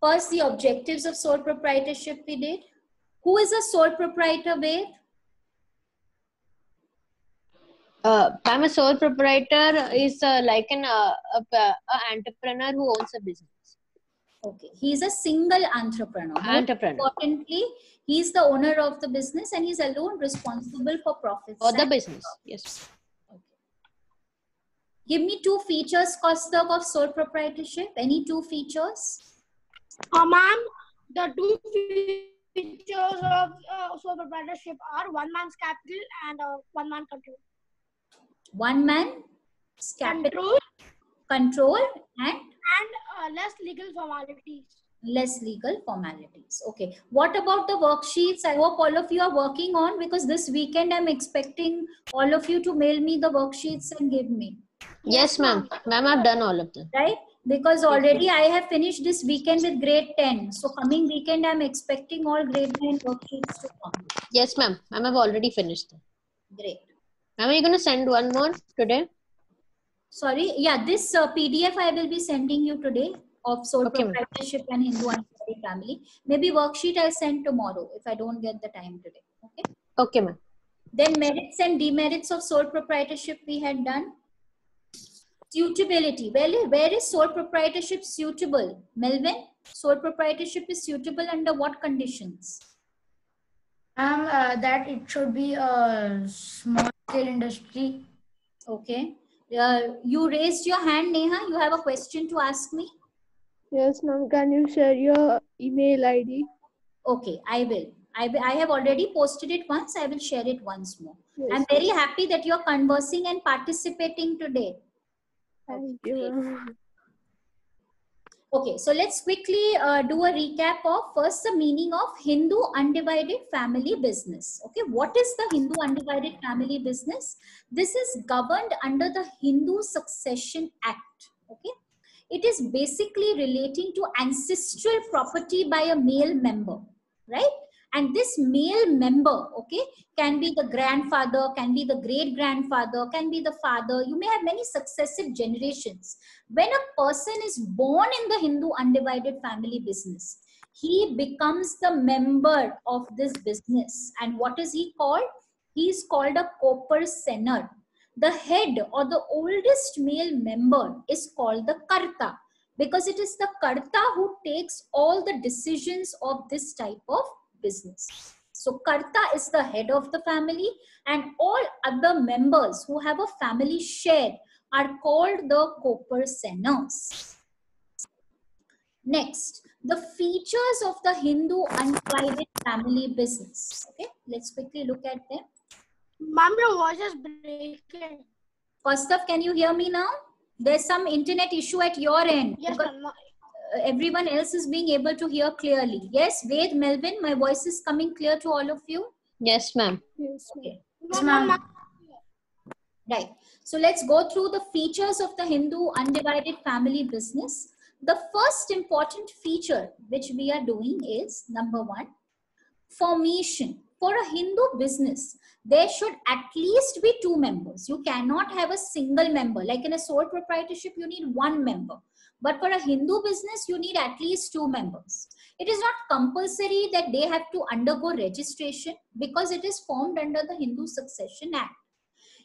First, the objectives of sole proprietorship we did. Who is a sole proprietor, Ved? I'm a sole proprietor is like an entrepreneur who owns a business. Okay, he's a single entrepreneur. More Entrepreneur. importantly, he's the owner of the business and he's alone responsible for profits. For the business, yes. Okay. Give me two features, Kaustav, of sole proprietorship. Any two features? Ma'am, the two features of sole proprietorship are one man's capital and one man control. One man's capital, control and less legal formalities. Less legal formalities. Okay. What about the worksheets? I hope all of you are working on, because this weekend I'm expecting all of you to mail me the worksheets and give me. Yes, ma'am. Ma'am, I've done all of them. Right? Because already I have finished this weekend with grade 10. So coming weekend, I'm expecting all grade 9 worksheets to come. Yes, ma'am. Ma'am, I've already finished them. Great. Ma'am, are you going to send one more today? Sorry. Yeah, this PDF I will be sending you today of sole proprietorship and Hindu unmarried family. Maybe worksheet I'll send tomorrow if I don't get the time today. Okay. Okay, ma'am. Then merits and demerits of sole proprietorship we had done. Suitability. Well, where is sole proprietorship suitable? Melvin, sole proprietorship is suitable under what conditions? That it should be a small scale industry. Okay. You raised your hand, Neha. You have a question to ask me? Yes, ma'am. Can you share your email ID? Okay, I will. I have already posted it once. I will share it once more. Yes, I'm very happy that you're conversing and participating today. Thank you. Okay, so let's quickly do a recap of first the meaning of Hindu undivided family business. Okay, what is the Hindu undivided family business? This is governed under the Hindu Succession Act. Okay, it is basically relating to ancestral property by a male member, right? And this male member, okay, can be the grandfather, can be the great grandfather, can be the father. You may have many successive generations. When a person is born in the Hindu undivided family business, he becomes the member of this business. And what is he called? He is called a Koper-Senar. The head or the oldest male member is called the Karta, because it is the Karta who takes all the decisions of this type of business. So Karta is the head of the family, and all other members who have a family share are called the Koper-Senars. Next, the features of the Hindu undivided family business. Okay, let's quickly look at them. Ma'am, your voice is breaking. Kaustav, can you hear me now? There's some internet issue at your end. Yes, ma'am. Everyone else is being able to hear clearly. Yes, Ved, Melvin, my voice is coming clear to all of you? Yes, ma'am. Yes, okay. Yes, ma'am. Right. So let's go through the features of the Hindu undivided family business. The first important feature which we are doing is number one, formation. For a Hindu business, there should at least be two members. You cannot have a single member. Like in a sole proprietorship, you need one member. But for a Hindu business, you need at least two members. It is not compulsory that they have to undergo registration because it is formed under the Hindu Succession Act.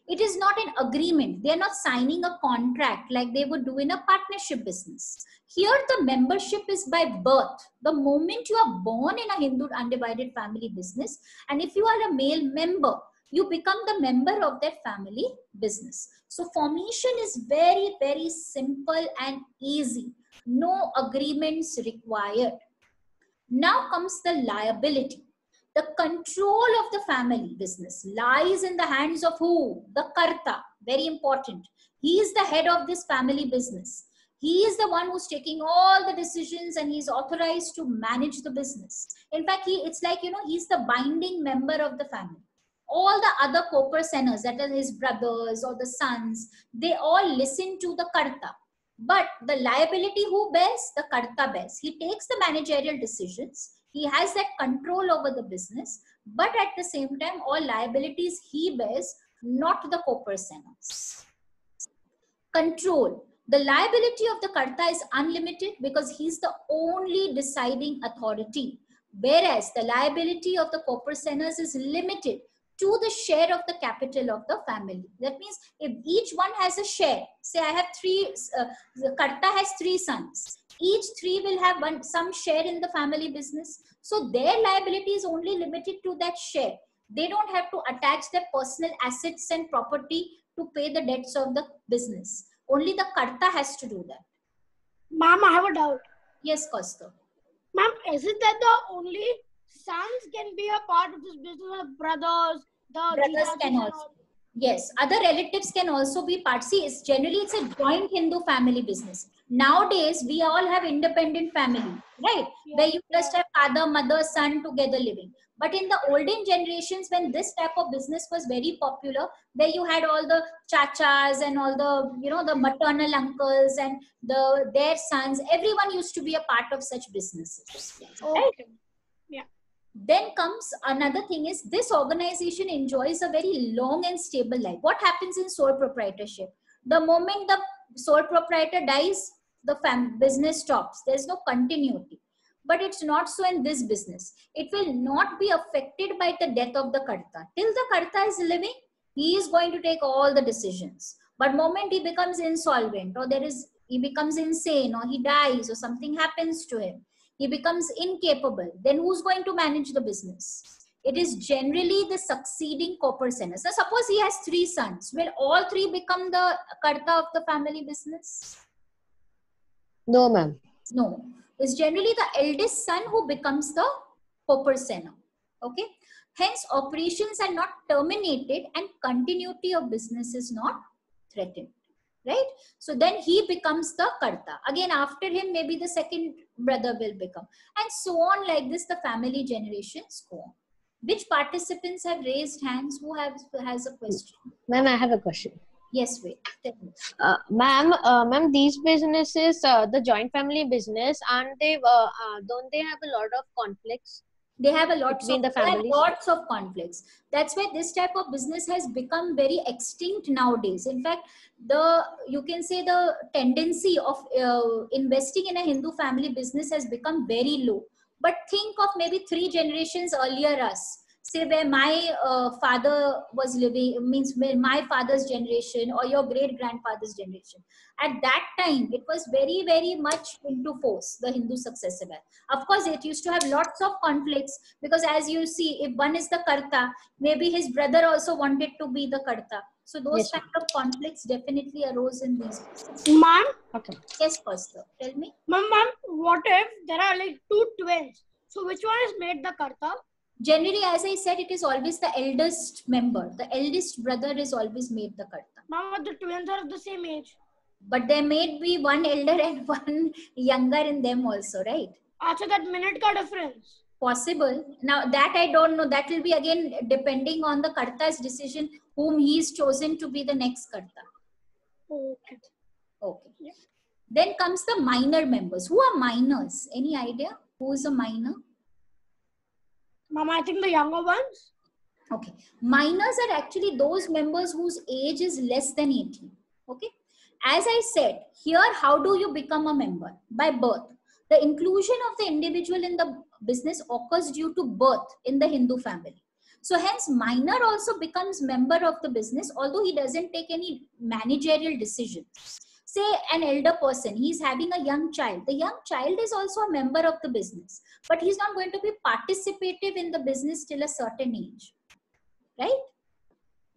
It is not an agreement. They are not signing a contract like they would do in a partnership business. Here, the membership is by birth. The moment you are born in a Hindu undivided family business, and if you are a male member, you become the member of that family business. So formation is very, very simple and easy. No agreements required. Now comes the liability. The control of the family business lies in the hands of who? The Karta. Very important. He is the head of this family business. He is the one who's taking all the decisions and he's authorized to manage the business. In fact, it's like, he's the binding member of the family. All the other Koper-Senars, that are his brothers or the sons, they all listen to the Karta. But the liability who bears? The Karta bears. He takes the managerial decisions. He has that control over the business. But at the same time, all liabilities he bears, not the Koper-Senars. Control. The liability of the Karta is unlimited because he's the only deciding authority. Whereas the liability of the corporacenas is limited to the share of the capital of the family. That means if each one has a share, say I have the Karta has 3 sons. Each 3 will have some share in the family business. So their liability is only limited to that share. They don't have to attach their personal assets and property to pay the debts of the business. Only the Karta has to do that. Ma'am, I have a doubt. Yes, Kaustav. Ma'am, is it that the only sons can be a part of this business, or the brothers, the Brothers jijajis can and also. all? Yes, other relatives can also be part. See, it's a joint Hindu family business. Nowadays, we all have independent family, right? Yeah, Where you just have father, mother, son together living. But in the olden generations, when this type of business was very popular, where you had all the chachas and all the, the maternal uncles and their sons, everyone used to be a part of such businesses, right? Okay. Then comes another thing is this organization enjoys a very long and stable life. What happens in sole proprietorship? The moment the sole proprietor dies, the business stops. There's no continuity. But it's not so in this business. It will not be affected by the death of the Karta. Till the Karta is living, he is going to take all the decisions. But moment he becomes insolvent, or he becomes insane, or he dies, or something happens to him, he becomes incapable, then who's going to manage the business? It is generally the succeeding corporacenas. Now, suppose he has 3 sons. Will all 3 become the Karta of the family business? No, ma'am. No. It's generally the eldest son who becomes the corporacena. Okay. Hence, operations are not terminated and continuity of business is not threatened. Right? So then he becomes the Karta. Again, after him, maybe the second brother will become. And so on like this, the family generations go on. Which participants have raised hands? Who has a question? Ma'am, I have a question. Yes, wait. Tell me. Ma'am, these businesses, the joint family business, and don't they have a lot of conflicts? They have lots of conflicts. That's why this type of business has become very extinct nowadays. In fact, you can say the tendency of investing in a Hindu family business has become very low. But think of maybe 3 generations earlier us. Say where my father was living, means my father's generation or your great grandfather's generation. At that time, it was very, very much into force, the Hindu successor. Of course, it used to have lots of conflicts because as you see, if one is the Karta, maybe his brother also wanted to be the Karta. So those kind of conflicts definitely arose in these businesses. Ma'am? Okay. Yes, Pastor, tell me. Ma'am, what if there are like 2 twins? So which one is made the Karta? Generally, as I said, it is always the eldest member. The eldest brother is always made the Karta. Ma'am, the twins are of the same age. But there may be one elder and one younger in them also, right? So that minute ka difference. Possible. Now that I don't know. That will be again depending on the Karta's decision, whom he is chosen to be the next Karta. Okay. Okay. Yeah. Then comes the minor members. Who are minors? Any idea? Who is a minor? Ma'am, I think the younger ones. Okay. Minors are actually those members whose age is less than 18. Okay. As I said, here, how do you become a member? By birth. The inclusion of the individual in the business occurs due to birth in the Hindu family. So hence, minor also becomes member of the business, although he doesn't take any managerial decisions. Say an elder person, he's having a young child. The young child is also a member of the business, but he's not going to be participative in the business till a certain age. Right?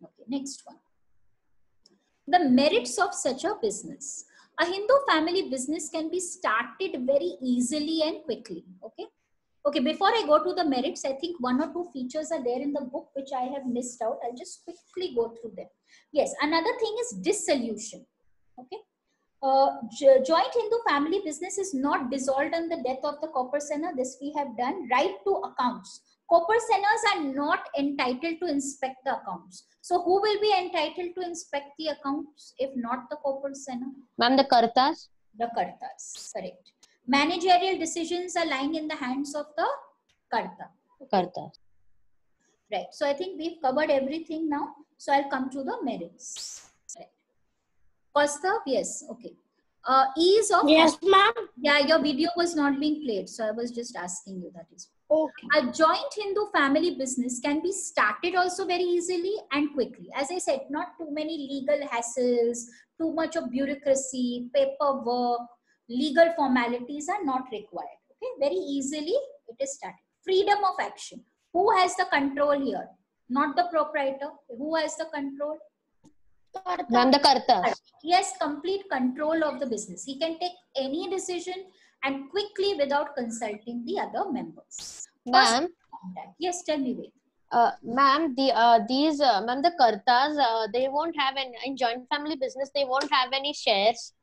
Okay, next one. The merits of such a business. A Hindu family business can be started very easily and quickly. Okay. Okay, before I go to the merits, I think 1 or 2 features are there in the book which I have missed out. I'll just quickly go through them. Yes, another thing is dissolution. Okay. Joint Hindu family business is not dissolved on the death of the corporacena. This we have done. Right to accounts. Corporacenas are not entitled to inspect the accounts. So who will be entitled to inspect the accounts if not the corporacena? Ma'am, the Kartas? The Kartas, correct. Managerial decisions are lying in the hands of the Karta. Kartas. Right. So I think we've covered everything now. So I'll come to the merits. Right. Kaustav, yes. Okay. Ease of Yes, ma'am. yeah, your video was not being played, so I was just asking you that is. Okay. A joint Hindu family business can be started also very easily and quickly. As I said, not too many legal hassles, too much of bureaucracy, paperwork, legal formalities are not required. Okay, very easily it is started. Freedom of action. Who has the control here? Not the proprietor. Who has the control? Ma'am, the kartas. He has complete control of the business. He can take any decision and quickly without consulting the other members. Ma'am, Yes, tell me, Ved. ma'am, ma'am, the kartas, they won't have any, in joint family business, they won't have any shares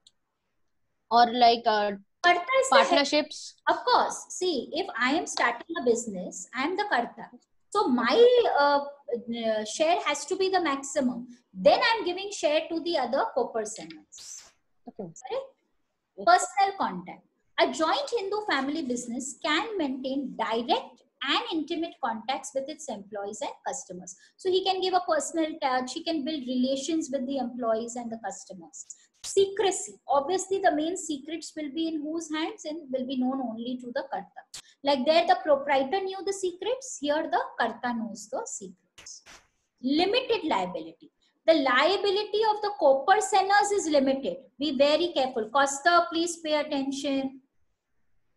or like Karta is the head. partnerships. Of course. See, if I am starting a business, I am the Karta. So my share has to be the maximum. Then I am giving share to the other co-personers. Okay. Personal contact. A joint Hindu family business can maintain direct and intimate contacts with its employees and customers. So he can give a personal touch, he can build relations with the employees and the customers. Secrecy. Obviously, the main secrets will be in whose hands and will be known only to the Karta. Like there, the proprietor knew the secrets, here the Karta knows the secrets. Limited liability. The liability of the co-personers is limited. Be very careful. Costa, please pay attention.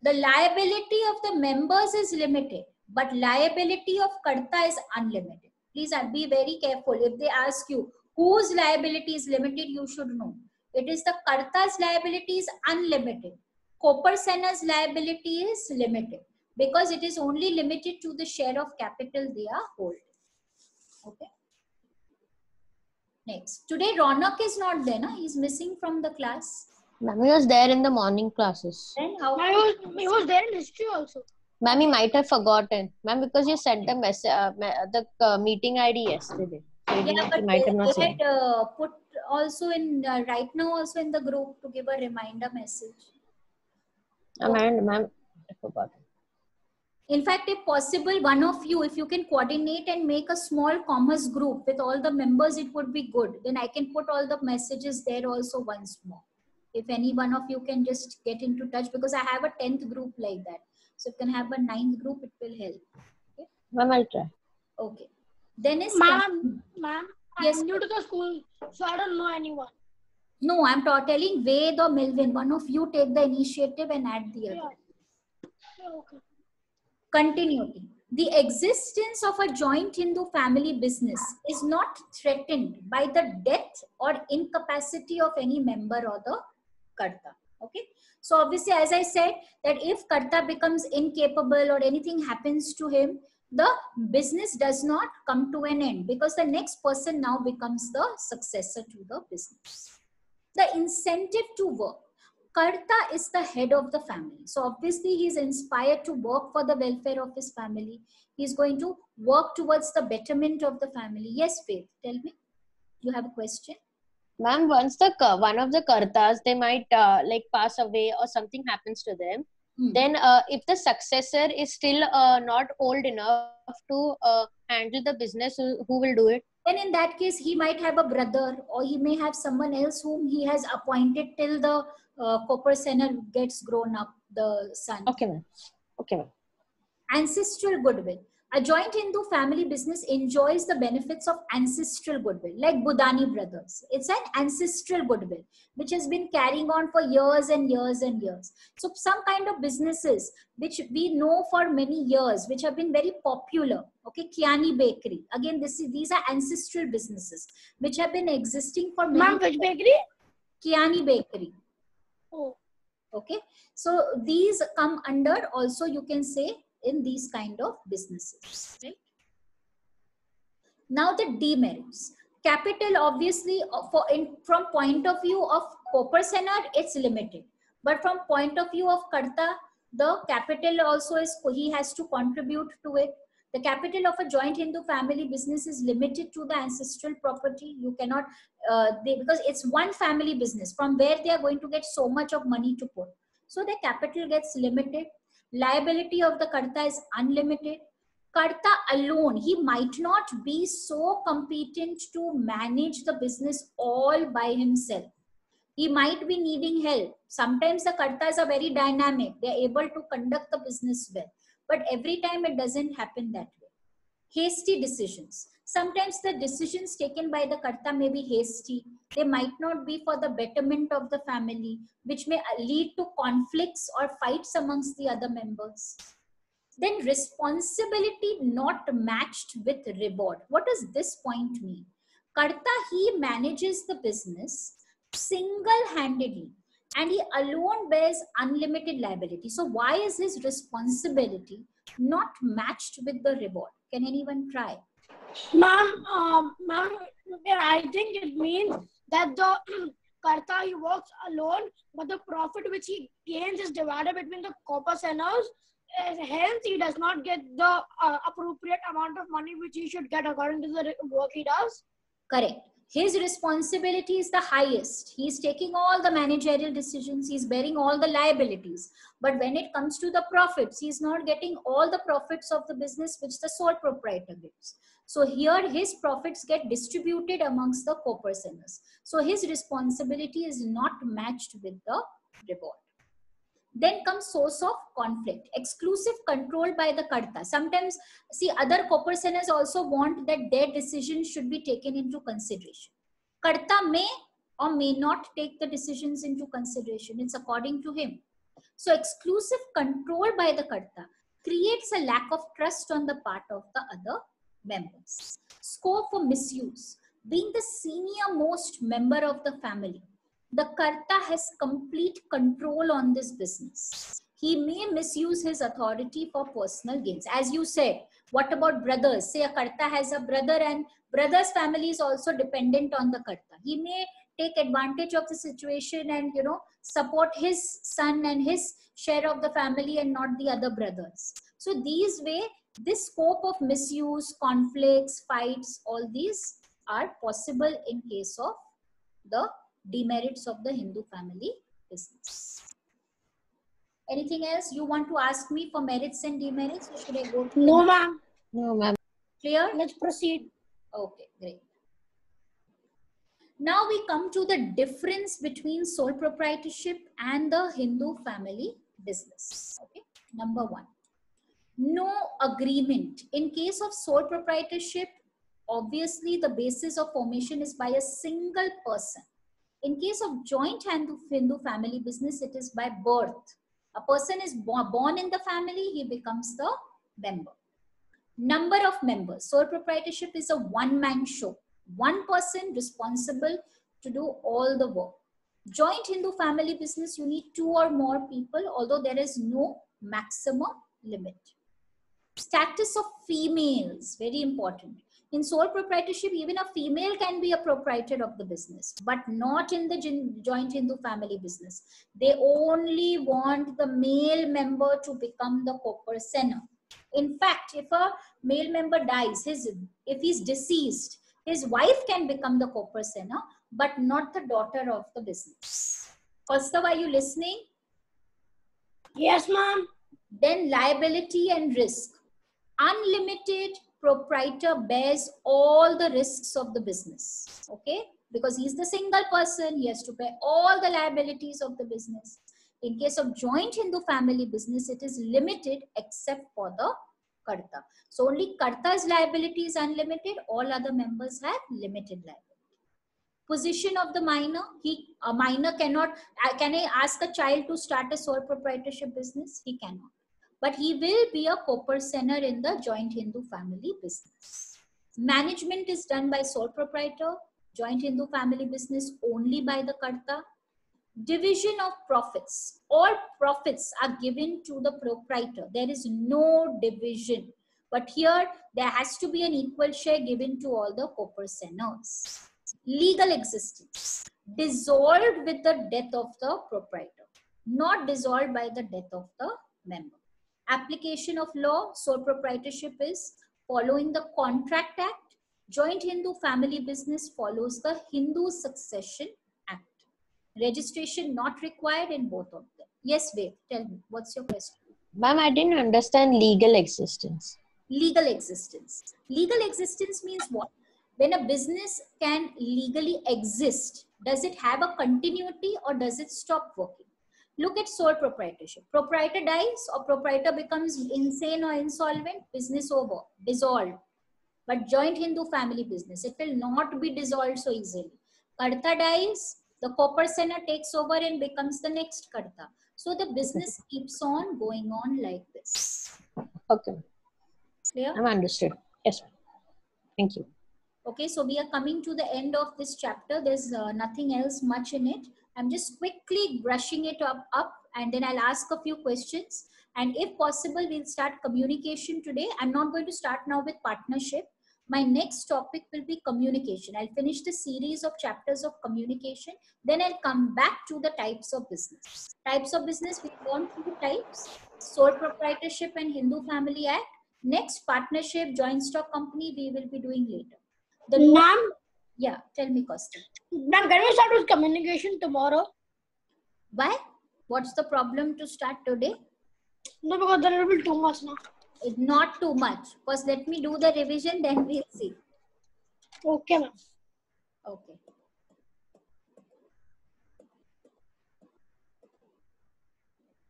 The liability of the members is limited, but liability of Karta is unlimited. Please be very careful. If they ask you whose liability is limited, you should know. It is the Karta's liability is unlimited. Co-personer's liability is limited because it is only limited to the share of capital they are holding. Okay. Next. Today, Ronak is not there. Na? He's missing from the class. Ma'am, he was there in the morning classes. Then how? He was there in history also. Ma'am, he might have forgotten. Ma'am, because you sent the message, the meeting ID yesterday. So Yeah, he but might have not they seen. had put also in right now also in the group to give a reminder message. Ma'am, I forgot. In fact, if possible, one of you, if you can coordinate and make a small commerce group with all the members, it would be good. Then I can put all the messages there also once more. If any one of you can just get into touch, because I have a 10th group like that. So if you can have a 9th group, it will help. Okay. Ma'am, I'll try. Okay. Then is Ma'am, yes, I'm new to the school, so I don't know anyone. no, I'm telling Ved or Melvin, one of you take the initiative and add the other. Yeah, okay. Continuity. The existence of a joint Hindu family business is not threatened by the death or incapacity of any member or the Karta. Okay. So obviously, as I said, that if Karta becomes incapable or anything happens to him, the business does not come to an end because the next person now becomes the successor to the business. The incentive to work. Karta is the head of the family. So obviously he is inspired to work for the welfare of his family. He is going to work towards the betterment of the family. Yes, Faith, tell me. You have a question? Ma'am, once the one of the kartas, they might like pass away or something happens to them. Then if the successor is still not old enough to handle the business, who will do it? Then in that case, he might have a brother or he may have someone else whom he has appointed till the co-personer gets grown up, the son. Okay, ma'am. Okay, ma'am. Ancestral goodwill. A joint Hindu family business enjoys the benefits of ancestral goodwill, like Budani brothers. It's an ancestral goodwill, which has been carrying on for years and years and years. So some kind of businesses, which we know for many years, which have been very popular. Okay, Kiani Bakery. Again, these are ancestral businesses, which have been existing for many Ma'am, which bakery? Kiani Bakery. Oh. Okay, so these come under also, you can say, in these kind of businesses, right? Now the demerits. Capital, obviously, from point of view of co-personer, it's limited. But from point of view of Karta, the capital also is, he has to contribute to it. The capital of a joint Hindu family business is limited to the ancestral property. You cannot, because it's one family business from where they are going to get so much of money to put. So the capital gets limited. Liability of the Karta is unlimited. Karta alone, he might not be so competent to manage the business all by himself. He might be needing help. Sometimes the kartas are very dynamic. They're able to conduct the business well. But every time it doesn't happen that way. Hasty decisions. Sometimes the decisions taken by the karta may be hasty. They might not be for the betterment of the family, which may lead to conflicts or fights amongst the other members. Then responsibility not matched with reward. What does this point mean? Karta, he manages the business single-handedly and he alone bears unlimited liability. So why is his responsibility not matched with the reward? Can anyone try? Ma'am, I think it means that the karta, he works alone, but the profit which he gains is divided between the corporationers. Hence, he does not get the appropriate amount of money which he should get according to the work he does. Correct. His responsibility is the highest. He is taking all the managerial decisions. He is bearing all the liabilities. But when it comes to the profits, he is not getting all the profits of the business which the sole proprietor gives. So here his profits get distributed amongst the co-personers. So his responsibility is not matched with the reward. Then comes source of conflict, exclusive control by the karta. Sometimes, see, other co-personers also want that their decisions should be taken into consideration. Karta may or may not take the decisions into consideration. It's according to him. So exclusive control by the karta creates a lack of trust on the part of the other members. Scope for misuse. Being the senior most member of the family, the karta has complete control on this business. He may misuse his authority for personal gains. As you said, what about brothers? Say a karta has a brother and brother's family is also dependent on the karta. He may take advantage of the situation and, you know, support his son and his share of the family and not the other brothers. So these way, this scope of misuse, conflicts, fights, all these are possible in case of the demerits of the Hindu family business. Anything else you want to ask me for merits and demerits, or should I go to No, ma'am. No, ma'am. Clear? Let's proceed. Okay, great. Now we come to the difference between sole proprietorship and the Hindu family business. Okay, number one, no agreement. In case of sole proprietorship, obviously the basis of formation is by a single person. In case of joint Hindu family business, it is by birth. A person is born in the family, he becomes the member. Number of members. Sole proprietorship is a one-man show. One person responsible to do all the work. Joint Hindu family business, you need 2 or more people, although there is no maximum limit. Status of females, very important. In sole proprietorship, even a female can be a proprietor of the business, but not in the joint Hindu family business. They only want the male member to become the co-personer. In fact, if a male member dies, if he's deceased, his wife can become the co-personer, but not the daughter of the business. Kaustav, are you listening? Yes, ma'am. Then liability and risk. Unlimited proprietor bears all the risks of the business, okay? Because he's the single person, he has to bear all the liabilities of the business. In case of joint Hindu family business, it is limited except for the karta. So only karta's liability is unlimited, all other members have limited liability. Position of the minor, a minor cannot, can I ask a child to start a sole proprietorship business? He cannot. But he will be a co-personer in the joint Hindu family business. Management is done by sole proprietor, joint Hindu family business only by the karta. Division of profits. All profits are given to the proprietor. There is no division. But here, there has to be an equal share given to all the co-personers. Legal existence. Dissolved with the death of the proprietor. Not dissolved by the death of the member. Application of law, sole proprietorship is following the Contract Act. Joint Hindu family business follows the Hindu Succession Act. Registration not required in both of them. Yes, Ved, tell me, what's your question? Ma'am, I didn't understand legal existence. Legal existence. Legal existence means what? When a business can legally exist Does it have a continuity or does it stop working? Look at sole proprietorship. Proprietor dies or proprietor becomes insane or insolvent, business over, dissolved. But joint Hindu family business, it will not be dissolved so easily. Karta dies, the corpus-sena takes over and becomes the next Karta. So the business keeps on going on like this. Okay. Clear? I'm understood. Yes, ma'am. Thank you. Okay, so we are coming to the end of this chapter. There's nothing else much in it. I'm just quickly brushing it up and then I'll ask a few questions. And if possible, we'll start communication today. I'm not going to start now with partnership. My next topic will be communication. I'll finish the series of chapters of communication. Then I'll come back to the types of business. Types of business, we've gone through the types. Sole proprietorship and Hindu Family Act. Next, partnership, joint stock company, we will be doing later. Ma'am? Yeah, tell me, Costa. Ma'am, can we start with communication tomorrow? Why? What's the problem to start today? No, because there will be too much now. It's not too much. First, let me do the revision, then we'll see. Okay, ma'am. Okay.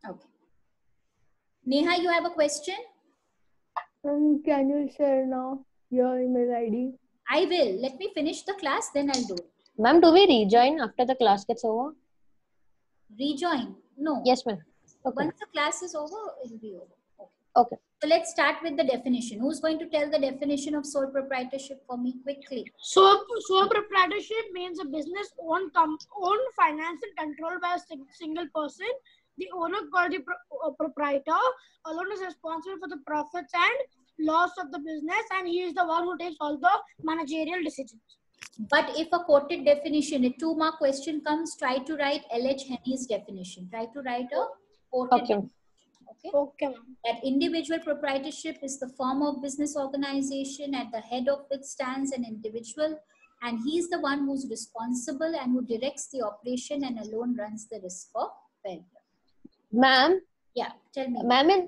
Okay. Neha, you have a question? Can you share now your email ID? I will. Let me finish the class, then I'll do it. Ma'am, do we rejoin after the class gets over? Rejoin? No. Yes, ma'am. Okay. Once the class is over, it will be over. Okay. Okay. So let's start with the definition. Who's going to tell the definition of sole proprietorship for me quickly? Sole proprietorship means a business owned, financed and controlled by a single person. The owner, called the proprietor, alone is responsible for the profits and loss of the business, and he is the one who takes all the managerial decisions. But if a quoted definition, a 2-mark question comes, try to write L.H. Henry's definition. Try to write a quoted definition. Okay. That individual proprietorship is the form of business organization at the head of which stands an individual, and he is the one who's responsible and who directs the operation and alone runs the risk of failure. Ma'am. Yeah, tell me. Ma'am, in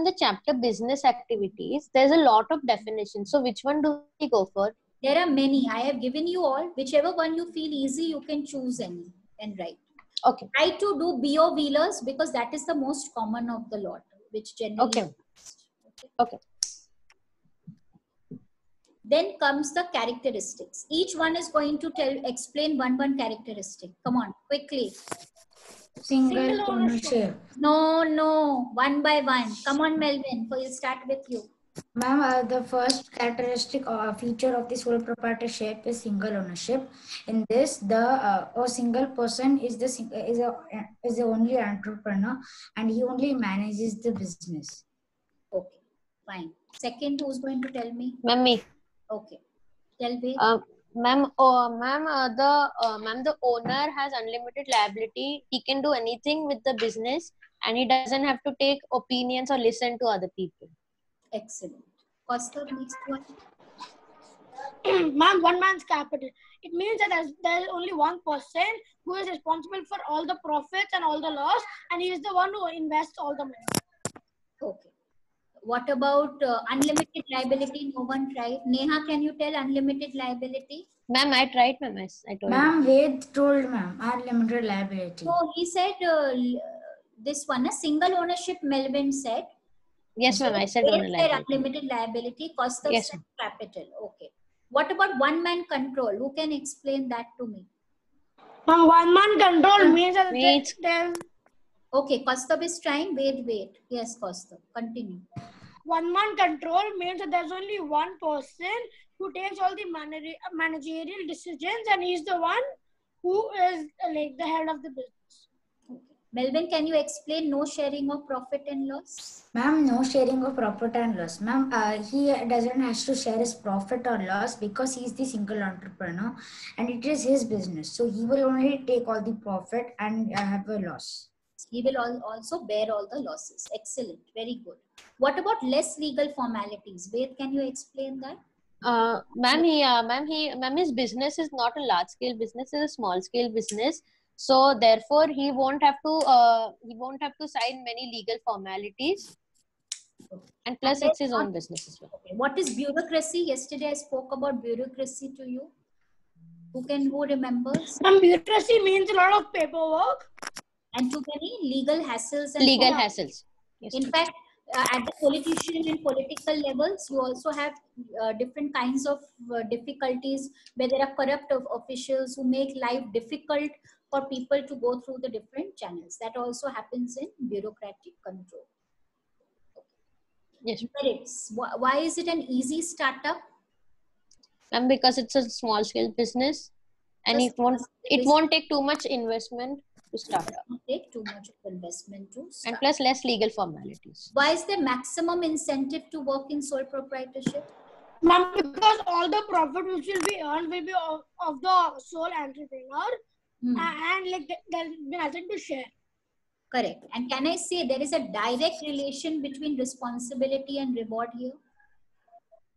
the chapter business activities, there's a lot of definitions. So which one do we go for? There are many. I have given you all. Whichever one you feel easy, you can choose any and write. Okay. Try to do BO wheelers because that is the most common of the lot, which generally. Okay. Then comes the characteristics. Each one is going to explain one characteristic. Come on, quickly. Single ownership. No, one by one. Come on, Melvin. So we'll start with you. Ma'am, the first characteristic or feature of the sole proprietorship is single ownership. In this, a single person is the only entrepreneur, and he only manages the business. Okay, fine. Second, who's going to tell me? Ma'am, me. Okay, tell me. Ma'am, the owner has unlimited liability. He can do anything with the business, and he doesn't have to take opinions or listen to other people. Excellent. Costa, next one. Ma'am, one man's capital. It means that there's only one person who is responsible for all the profits and all the loss, and he is the one who invests all the money. Okay. What about unlimited liability? No one tried. Neha, can you tell unlimited liability? Ma'am, I tried, ma'am. I told Ma'am, Ved told ma'am, unlimited liability. No, he said this one, a single ownership, Melvin said. Yes, ma'am. I said unlimited liability, cost of capital. Okay. What about one man control? Who can explain that to me? One man control means that okay, Kaustubh is trying. Wait. Yes, Kaustubh. Continue. One man control means that there's only one person who takes all the managerial decisions, and he's the one who is like the head of the business. Melvin, can you explain no sharing of profit and loss? Ma'am, no sharing of profit and loss. Ma'am, he doesn't have to share his profit or loss because he is the single entrepreneur and it is his business. So he will only take all the profit and have a loss. He will also bear all the losses. Excellent. Very good. What about less legal formalities? Ved, can you explain that? Ma'am, his business is not a large scale business; it's a small scale business. So therefore, he won't have to sign many legal formalities, and plus it's his own business as well. Okay. What is bureaucracy? Yesterday I spoke about bureaucracy to you. Who remembers? Bureaucracy means a lot of paperwork. And too many legal hassles and Legal hassles. Yes. In fact, at the politician and political levels, you also have different kinds of difficulties where there are corrupt officials who make life difficult for people to go through the different channels. That also happens in bureaucratic control. Yes. Merits. Why is it an easy startup? And because it's a small scale business, and it won't take too much investment to start up. Take too much of investment to start. And plus less legal formalities. Why is there maximum incentive to work in sole proprietorship? Ma'am, because all the profit which will be earned will be of the sole entrepreneur, and like there'll be nothing to share. Correct. And can I say there is a direct relation between responsibility and reward here?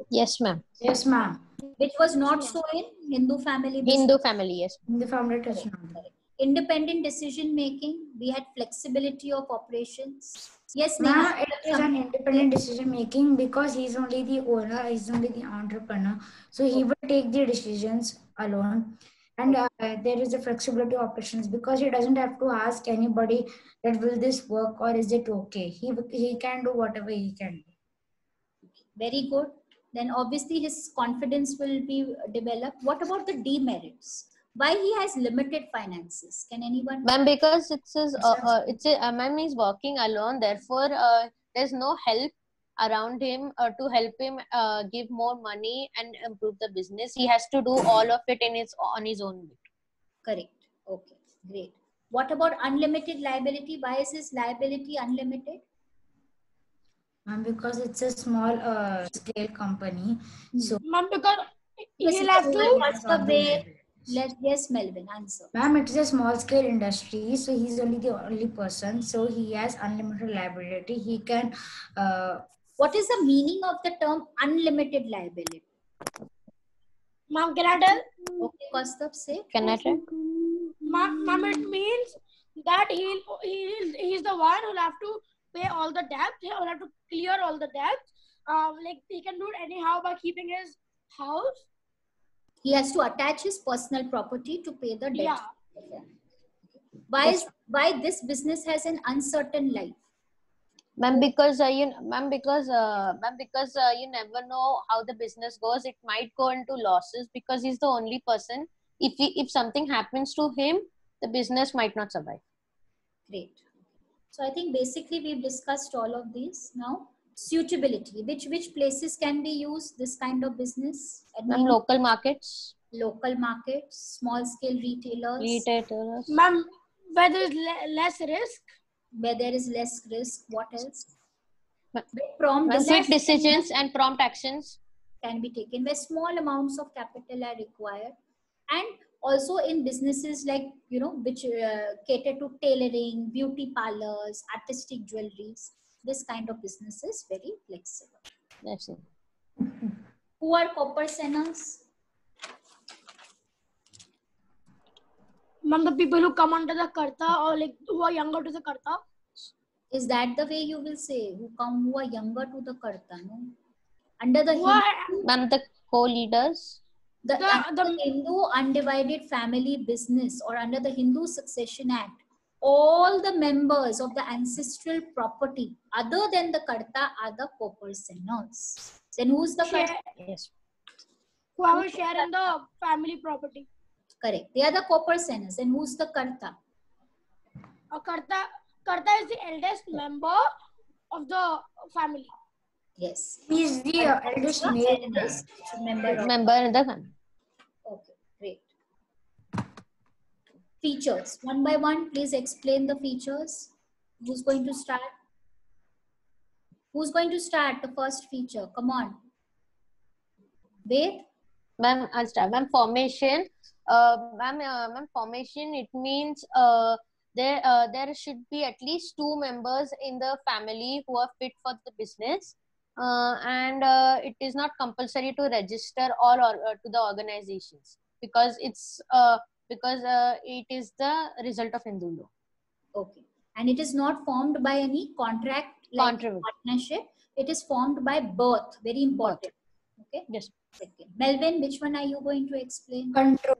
Yes, ma'am. Yes, ma'am. Which was not so in Hindu family business. Hindu family, yes. Hindu family it is not. Independent decision making. We had flexibility of operations. Yes, ma'am, it is an independent decision making because he's only the owner, he's only the entrepreneur. So he will take the decisions alone. And there is a flexibility of operations because he doesn't have to ask anybody that will this work or is it okay. He can do whatever he can do. Very good. Then obviously his confidence will be developed. What about the demerits? Why he has limited finances? Can anyone? Ma'am, because ma'am is working alone. Therefore, there's no help around him to help him give more money and improve the business. He has to do all of it on his own. Correct. Okay, great. What about unlimited liability? Why is his liability unlimited? Because it's a small scale company. So, ma'am, because he'll have to. Yes, Melvin, answer. Ma'am, it is a small scale industry, so he's only the only person. So he has unlimited liability. He can. What is the meaning of the term unlimited liability? Ma'am, can I tell? Okay, Kaustubh, say. Can I tell? Ma'am, it means that he's the one who'll have to pay all the debts. He'll have to clear all the debts. Like he can do it anyhow by keeping his house. He has to attach his personal property to pay the debt. Yeah. Why this business has an uncertain life? Ma'am, because you never know how the business goes. It might go into losses because he's the only person. If something happens to him, the business might not survive. Great. So I think basically we've discussed all of these. Now, suitability. Which places can be used this kind of business? Local markets. Local markets, small scale retailers. Ma'am, where there is less risk. Where there is less risk. What else? Quick decisions and prompt actions can be taken where small amounts of capital are required. And also in businesses like, which cater to tailoring, beauty parlors, artistic jewelries, this kind of business is very flexible. That's it. Who are corporations? Ma'am, the people who come under the karta or like who are younger to the karta. Is that the way you will say? Who are younger to the karta? No? Under the Ma'am, the co-leaders. The Hindu undivided family business or under the Hindu Succession Act, all the members of the ancestral property other than the karta are the co-personers. Then who's the karta? Yes. Who have a share in the family property. Correct. They are the co-personers. And who's the karta? Karta is the eldest member of the family. Yes. He is the eldest member in the family. Okay, great. Features. One by one, please explain the features. Who's going to start? Who's going to start the first feature? Come on. Ved? Ma'am, I'll start. Ma'am, formation. Ma'am, formation, it means there should be at least 2 members in the family who are fit for the business. And it is not compulsory to register or to the organizations because it is the result of Hindu law. Okay. And it is not formed by any contract like partnership. It is formed by birth. Very important. Okay. Yes. Second. Melvin, which one are you going to explain? Control.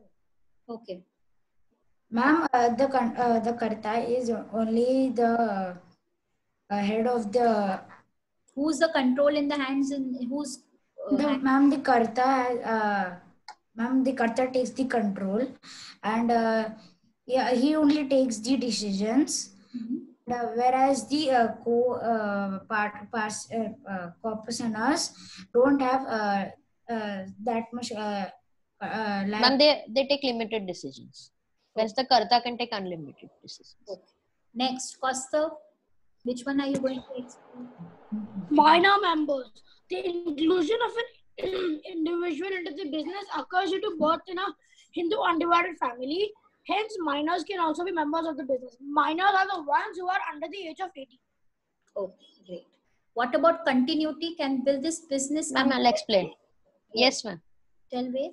Okay. Ma'am, the karta is only the head of the. Who's the control in the hands and who's Ma'am, the karta. Ma'am, the karta takes the control, and yeah, he only takes the decisions. Whereas the co-personers don't have that much. Ma'am, they take limited decisions. Whereas the karta can take unlimited decisions. Okay. Next, Kaustav, which one are you going to explain? Minor members. The inclusion of an individual into the business occurs due to birth in a Hindu undivided family. Hence, minors can also be members of the business. Minors are the ones who are under the age of 18. Okay, great. What about continuity? Will this business? Ma'am, I'll explain. Yes, ma'am. Tell where.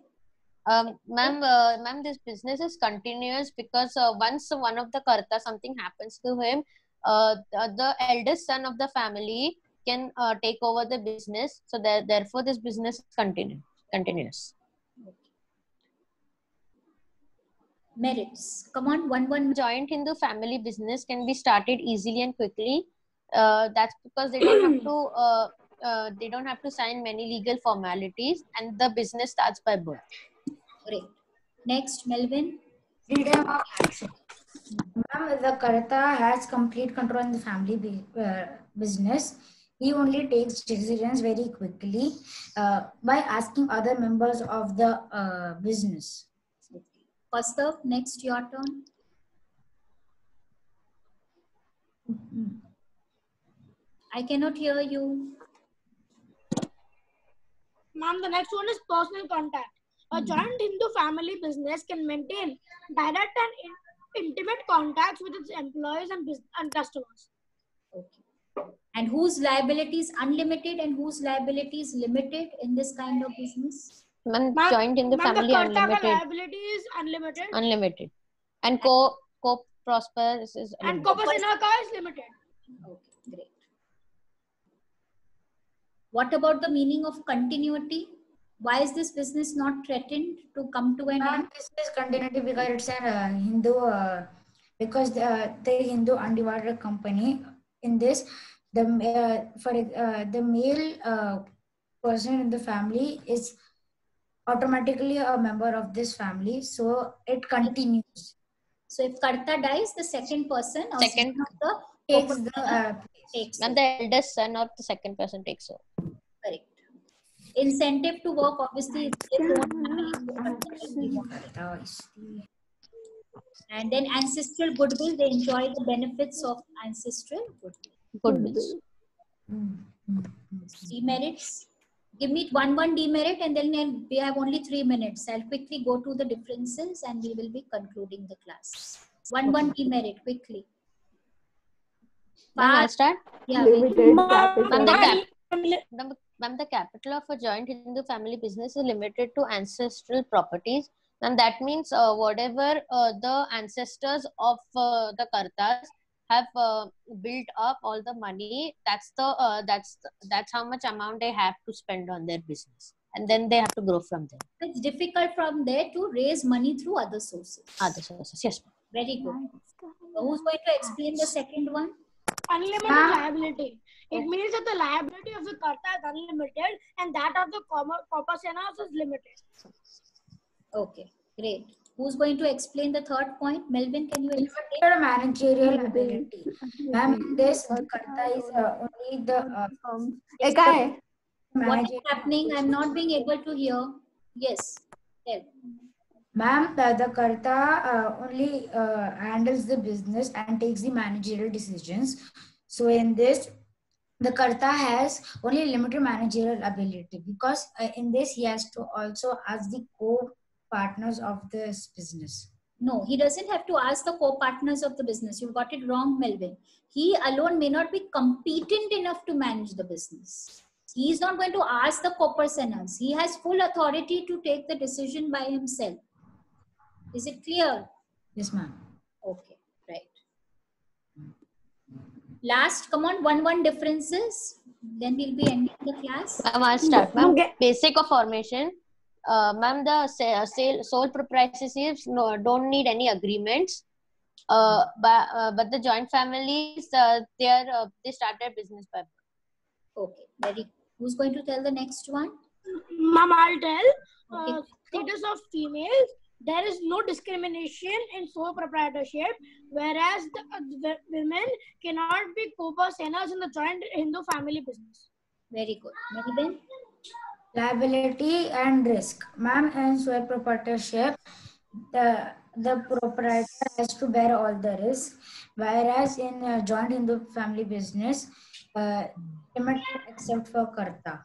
Ma'am, this business is continuous because once one of the karta, something happens to him, the eldest son of the family can take over the business. So therefore, this business is continuous. Merits. Come on, one. Joint Hindu family business can be started easily and quickly. That's because they don't have to sign many legal formalities, and the business starts by birth. Great. Next, Melvin. Freedom of action. Ma'am, the karta has complete control in the family business. He only takes decisions very quickly by asking other members of the business. Kaustav, next your turn. I cannot hear you. Ma'am, the next one is personal contact. A joint Hindu family business can maintain direct and intimate contacts with its employees and customers. Okay. And whose liability is unlimited and whose liability is limited in this kind of business? Joint Hindu family the unlimited. Liability is unlimited. Unlimited. And co-prosper is unlimited. And co-personaka is limited. Okay, great. What about the meaning of continuity? Why is this business not threatened to come to an end? This is continuity because it's a Hindu, because the Hindu undivided company. In this, the male person in the family is automatically a member of this family, so it continues. So if karta dies, the second person or second takes and the eldest son or the second person takes over. Correct. Incentive to work, obviously, and then ancestral goodwill, they enjoy the benefits of ancestral goodwill. Demerits. Give me one demerit, and then we have only 3 minutes. I'll quickly go to the differences and we will be concluding the class. One demerit, quickly. I'll start. Yeah. The capital of a joint Hindu family business is limited to ancestral properties, and that means whatever the ancestors of the kartas have built up all the money, that's how much amount they have to spend on their business, and then they have to grow from there. It's difficult from there to raise money through other sources. Yes. Very good. Who's going to explain the second one? Unlimited liability. It means that the liability of the karta is unlimited and that of the corporations is limited. Okay, great. Who's going to explain the third point? Melvin, can you explain? Limited managerial ability. Ma'am, in this, the karta is only the... What is happening? I'm not being able to hear. Yes, tell. Ma'am, the karta only handles the business and takes the managerial decisions. So in this, the karta has only limited managerial ability because in this he has to also ask the co-partners of this business. No, he doesn't have to ask the co-partners of the business. You got it wrong, Melvin. He alone may not be competent enough to manage the business. He is not going to ask the co-personers. He has full authority to take the decision by himself. Is it clear? Yes, ma'am. Okay, right. Last, come on, one differences. Then we'll be ending the class. I'll start. Ma'am, basic of formation. Ma'am, the sole proprietorships don't need any agreements. But the joint families, they start their business by birth. Okay, very. Who's going to tell the next one? Ma'am, I'll tell. Okay. Status of females. There is no discrimination in sole proprietorship, whereas the women cannot be co-personas in the joint Hindu family business. Very good. Maribel? Liability and risk. Ma'am, in sole proprietorship, the proprietor has to bear all the risk, whereas in joint Hindu family business, limited except for Karta.